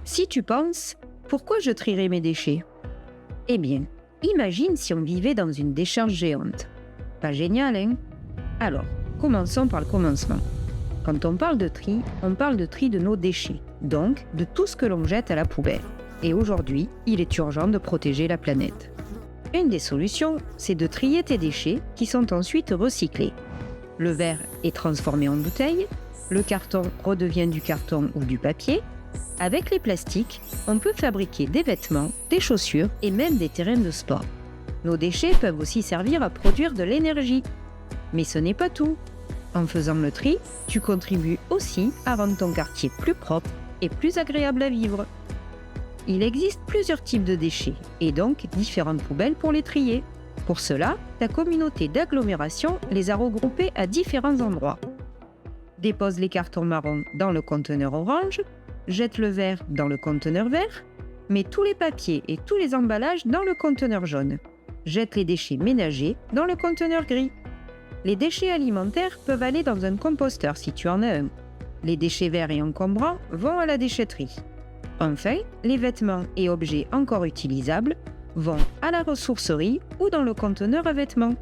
Si tu penses, pourquoi je trierais mes déchets? Eh bien, imagine si on vivait dans une décharge géante. Pas génial, hein? Alors, commençons par le commencement. Quand on parle de tri de nos déchets, donc de tout ce que l'on jette à la poubelle. Et aujourd'hui, il est urgent de protéger la planète. Une des solutions, c'est de trier tes déchets qui sont ensuite recyclés. Le verre est transformé en bouteille, le carton redevient du carton ou du papier. Avec les plastiques, on peut fabriquer des vêtements, des chaussures et même des terrains de sport. Nos déchets peuvent aussi servir à produire de l'énergie. Mais ce n'est pas tout. En faisant le tri, tu contribues aussi à rendre ton quartier plus propre et plus agréable à vivre. Il existe plusieurs types de déchets et donc différentes poubelles pour les trier. Pour cela, ta communauté d'agglomération les a regroupés à différents endroits. Dépose les cartons marrons dans le conteneur orange, jette le verre dans le conteneur vert, mets tous les papiers et tous les emballages dans le conteneur jaune. Jette les déchets ménagers dans le conteneur gris. Les déchets alimentaires peuvent aller dans un composteur si tu en as un. Les déchets verts et encombrants vont à la déchetterie. Enfin, les vêtements et objets encore utilisables vont à la ressourcerie ou dans le conteneur à vêtements.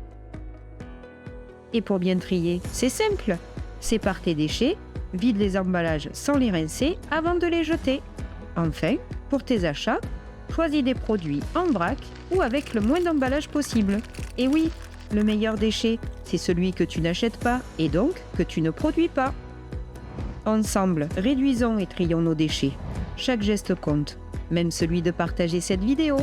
Et pour bien trier, c'est simple. Sépare tes déchets, vide les emballages sans les rincer avant de les jeter. Enfin, pour tes achats, choisis des produits en vrac ou avec le moins d'emballage possible. Et oui, le meilleur déchet, c'est celui que tu n'achètes pas et donc que tu ne produis pas. Ensemble, réduisons et trions nos déchets. Chaque geste compte, même celui de partager cette vidéo.